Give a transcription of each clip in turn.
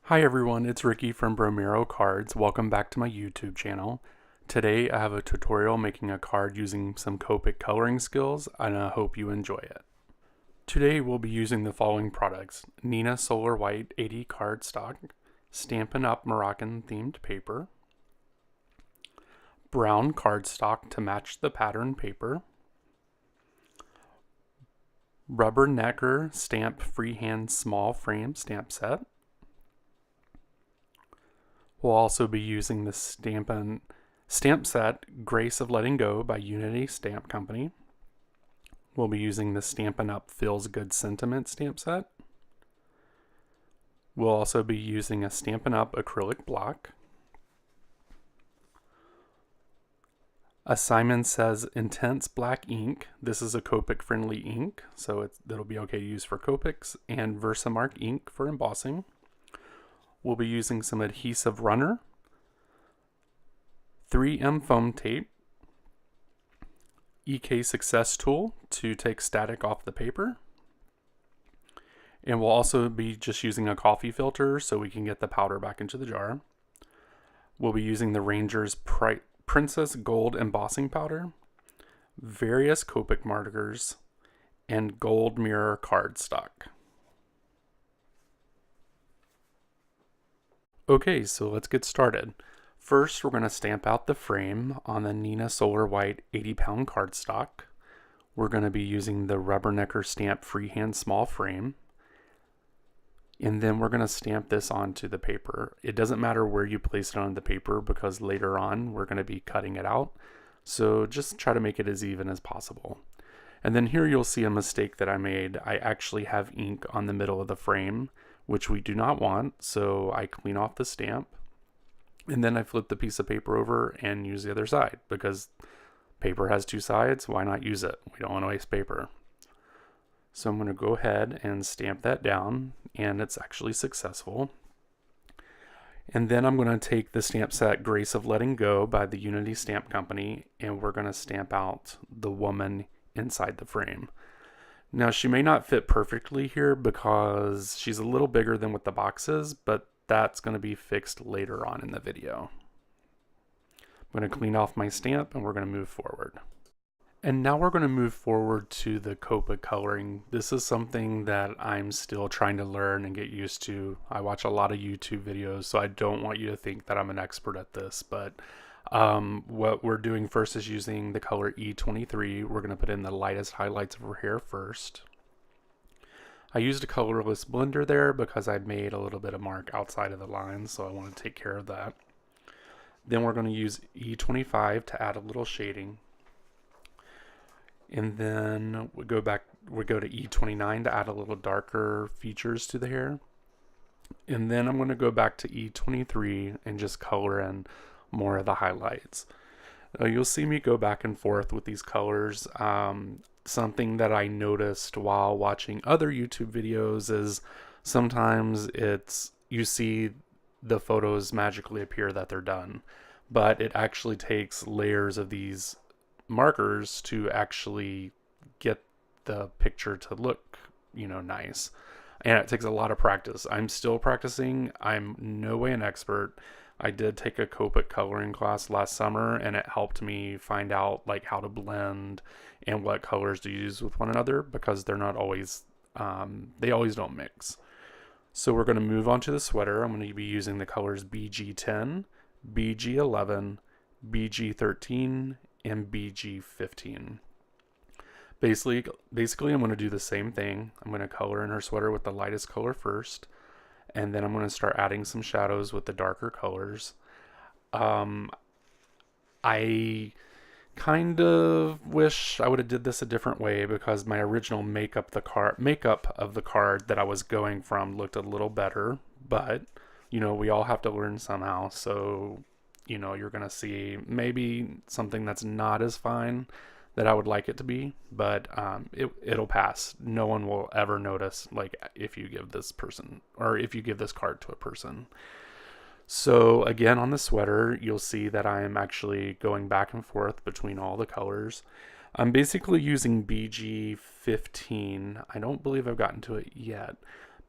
Hi everyone, it's Ricky from Bromero Cards. Welcome back to my YouTube channel. Today I have a tutorial making a card using some Copic coloring skills, and I hope you enjoy it. Today we'll be using the following products: Neenah Solar White 80 cardstock, Stampin' Up! Moroccan themed paper, brown cardstock to match the pattern paper, Rubber Necker Stamp Freehand Small Frame Stamp Set. We'll also be using the stamp set Grace of Letting Go by Unity Stamp Company. We'll be using the Stampin' Up! Feels Good Sentiment stamp set. We'll also be using a Stampin' Up! Acrylic block, a Simon Says Intense Black ink. This is a Copic friendly ink, so it'll be okay to use for Copics, and Versamark ink for embossing. We'll be using some adhesive runner, 3M foam tape, EK Success tool to take static off the paper, and we'll also be just using a coffee filter so we can get the powder back into the jar. We'll be using the Ranger's Princess Gold embossing powder, various Copic markers, and gold mirror cardstock. Okay, so let's get started. First, we're going to stamp out the frame on the Neenah Solar White 80-pound cardstock. We're going to be using the Rubber Necker Stamp Freehand Small Frame. And then we're going to stamp this onto the paper. It doesn't matter where you place it on the paper because later on we're going to be cutting it out. So just try to make it as even as possible. And then here you'll see a mistake that I made. I actually have ink on the middle of the frame, which we do not want, so I clean off the stamp, and then I flip the piece of paper over and use the other side, because paper has two sides. Why not use it? We don't want to waste paper. So I'm going to go ahead and stamp that down, and it's actually successful. And then I'm going to take the stamp set Grace of Letting Go by the Unity Stamp Company, and we're going to stamp out the woman inside the frame. Now, she may not fit perfectly here because she's a little bigger than what the box is, but that's going to be fixed later on in the video. I'm going to clean off my stamp and we're going to move forward. And now we're going to move forward to the Copic coloring. This is something that I'm still trying to learn and get used to. I watch a lot of YouTube videos, so I don't want you to think that I'm an expert at this, but what we're doing first is using the color E23. We're going to put in the lightest highlights of her hair first. I used a colorless blender there because I made a little bit of mark outside of the lines, so I want to take care of that. Then we're going to use E25 to add a little shading. And then we go to E29 to add a little darker features to the hair. And then I'm going to go back to E23 and just color in more of the highlights. You'll see me go back and forth with these colors. Something that I noticed while watching other YouTube videos is sometimes you see the photos magically appear that they're done, but it actually takes layers of these markers to actually get the picture to look, nice. And it takes a lot of practice. I'm still practicing. I'm no way an expert. I did take a Copic coloring class last summer, and it helped me find out how to blend and what colors to use with one another, because they're not always, they always don't mix. So we're going to move on to the sweater. I'm going to be using the colors BG10, BG11, BG13, and BG15. Basically, I'm going to do the same thing. I'm going to color in her sweater with the lightest color first, and then I'm going to start adding some shadows with the darker colors. I kind of wish I would have did this a different way, because my original makeup of the card that I was going from looked a little better, but we all have to learn somehow. So you're going to see maybe something that's not as fine that I would like it to be, but it'll pass. No one will ever notice, if you give this card to a person. So again, on the sweater, you'll see that I am actually going back and forth between all the colors. I'm basically using BG15. I don't believe I've gotten to it yet,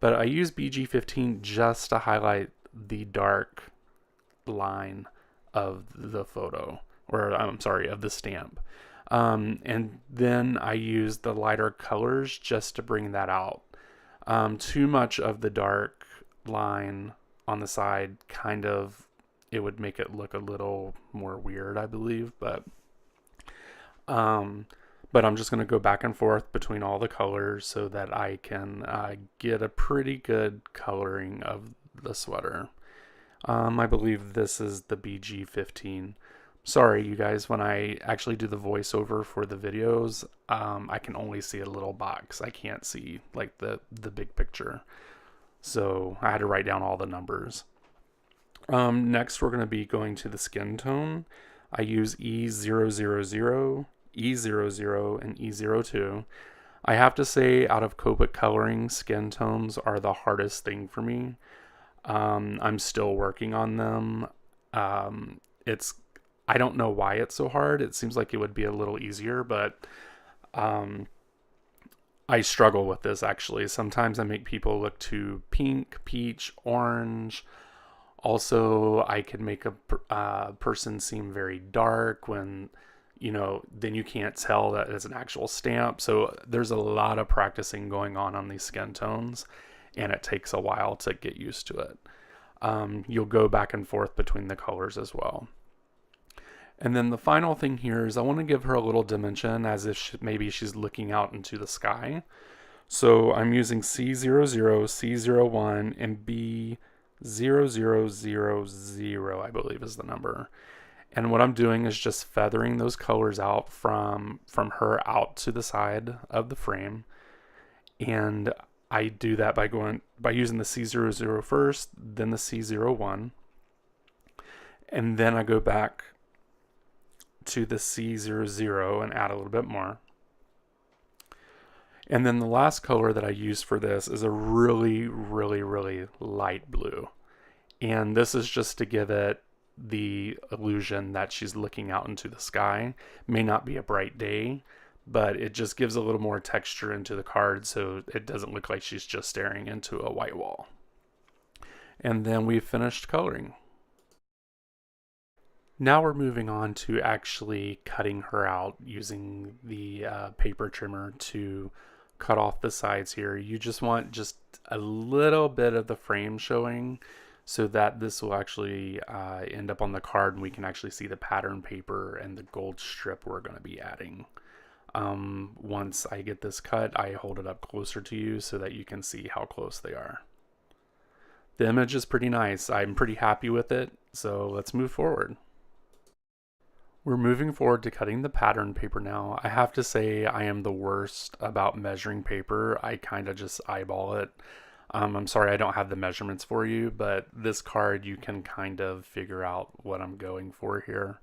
But I use BG15 just to highlight the dark line of the photo, or I'm sorry, of the stamp. And then I use the lighter colors just to bring that out. Too much of the dark line on the side it would make it look a little more weird, I believe, but I'm just going to go back and forth between all the colors so that I can get a pretty good coloring of the sweater. I believe this is the BG15. Sorry, you guys, when I actually do the voiceover for the videos, I can only see a little box. I can't see like the big picture. So I had to write down all the numbers. Next, we're going to be going to the skin tone. I use E000, E00, and E02. I have to say, out of Copic coloring, skin tones are the hardest thing for me. I'm still working on them. I don't know why it's so hard. It seems like it would be a little easier, but I struggle with this actually. Sometimes I make people look too pink, peach, orange. Also, I can make a person seem very dark when, then you can't tell that it's an actual stamp. So there's a lot of practicing going on these skin tones, and it takes a while to get used to it. You'll go back and forth between the colors as well. And then the final thing here is I want to give her a little dimension as if maybe she's looking out into the sky. So I'm using C00, C01, and B0000, I believe is the number. And what I'm doing is just feathering those colors out from her out to the side of the frame. And I do that by using the C00 first, then the C01. And then I go back to the C00 and add a little bit more. And then the last color that I use for this is a really, really, really light blue. And this is just to give it the illusion that she's looking out into the sky. May not be a bright day, but it just gives a little more texture into the card so it doesn't look like she's just staring into a white wall. And then we've finished coloring. Now we're moving on to actually cutting her out using the paper trimmer to cut off the sides here. You just want just a little bit of the frame showing so that this will actually end up on the card and we can actually see the pattern paper and the gold strip we're going to be adding. Once I get this cut, I hold it up closer to you so that you can see how close they are. The image is pretty nice. I'm pretty happy with it, so let's move forward. We're moving forward to cutting the pattern paper now. I have to say I am the worst about measuring paper. I kind of just eyeball it. I'm sorry I don't have the measurements for you, but this card you can kind of figure out what I'm going for here.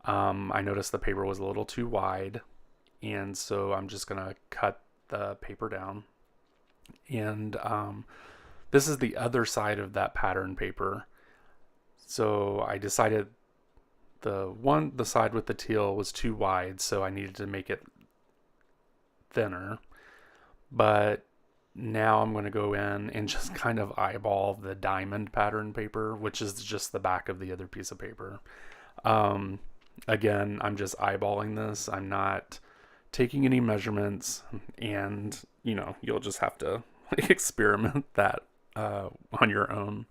I noticed the paper was a little too wide, and so I'm just going to cut the paper down. And this is the other side of that pattern paper. So I decided the side with the teal was too wide, so I needed to make it thinner. But now I'm going to go in and just kind of eyeball the diamond pattern paper, which is just the back of the other piece of paper. Again, I'm just eyeballing this. I'm not taking any measurements, and you'll just have to experiment that on your own.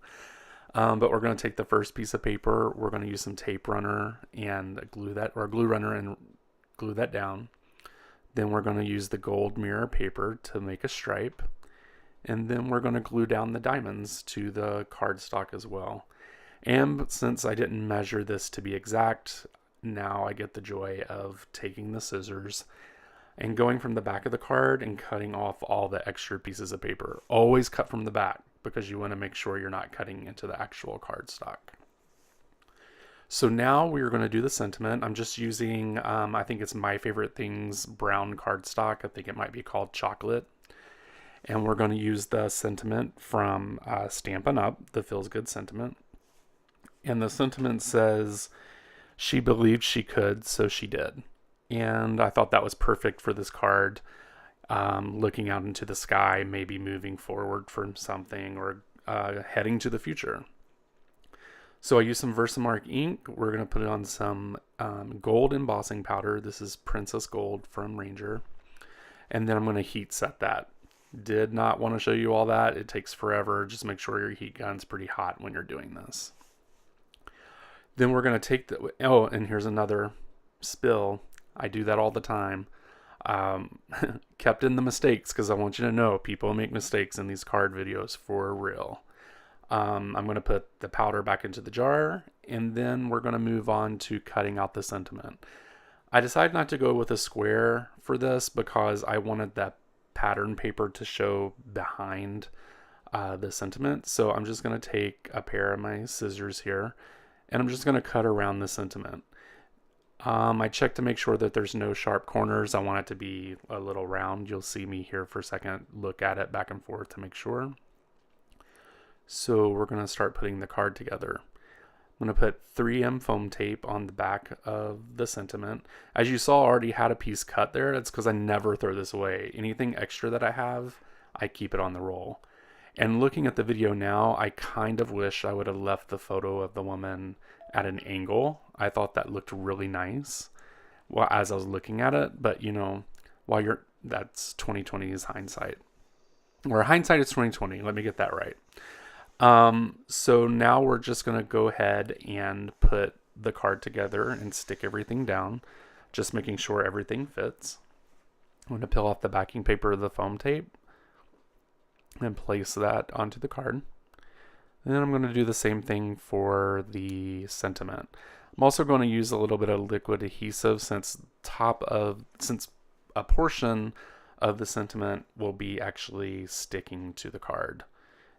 But we're going to take the first piece of paper. We're going to use some tape runner and glue runner and glue that down. Then we're going to use the gold mirror paper to make a stripe. And then we're going to glue down the diamonds to the cardstock as well. And since I didn't measure this to be exact, now I get the joy of taking the scissors and going from the back of the card and cutting off all the extra pieces of paper. Always cut from the back, because you want to make sure you're not cutting into the actual cardstock. So now we're going to do the sentiment. I'm just using, I think it's My Favorite Things brown cardstock. I think it might be called Chocolate. And we're going to use the sentiment from Stampin' Up, the Feels Good sentiment. And the sentiment says, "She believed she could, so she did." And I thought that was perfect for this card. looking out into the sky, maybe moving forward from something, or heading to the future. So I use some Versamark ink. We're going to put it on some gold embossing powder. This is Princess Gold from Ranger. And then I'm going to heat set that. Did not want to show you all that. It takes forever. Just make sure your heat gun's pretty hot when you're doing this. Then we're going to take the... Oh, and here's another spill. I do that all the time. Kept in the mistakes because I want you to know people make mistakes in these card videos for real. I'm going to put the powder back into the jar, and then we're going to move on to cutting out the sentiment. I decided not to go with a square for this because I wanted that pattern paper to show behind the sentiment. So I'm just going to take a pair of my scissors here, and I'm just going to cut around the sentiment. I checked to make sure that there's no sharp corners. I want it to be a little round. You'll see me here for a second look at it back and forth to make sure. So we're going to start putting the card together. I'm going to put 3M foam tape on the back of the sentiment. As you saw, I already had a piece cut there. That's because I never throw this away. Anything extra that I have, I keep it on the roll. And looking at the video now, I kind of wish I would have left the photo of the woman at an angle. I thought that looked really nice as I was looking at it. But you know, that's 2020's hindsight. Or hindsight is 2020. Let me get that right. So now we're just going to go ahead and put the card together and stick everything down, just making sure everything fits. I'm going to peel off the backing paper of the foam tape and place that onto the card. And then I'm going to do the same thing for the sentiment. I'm also going to use a little bit of liquid adhesive since a portion of the sentiment will be actually sticking to the card.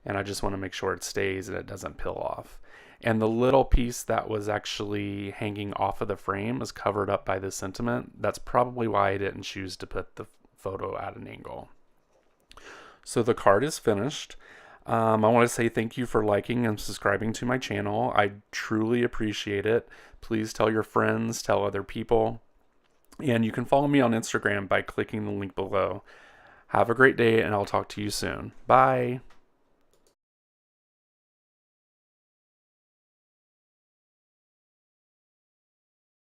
And I just want to make sure it stays and it doesn't peel off. And the little piece that was actually hanging off of the frame is covered up by the sentiment. That's probably why I didn't choose to put the photo at an angle. So the card is finished. I want to say thank you for liking and subscribing to my channel. I truly appreciate it. Please tell your friends, tell other people. And you can follow me on Instagram by clicking the link below. Have a great day, and I'll talk to you soon. Bye.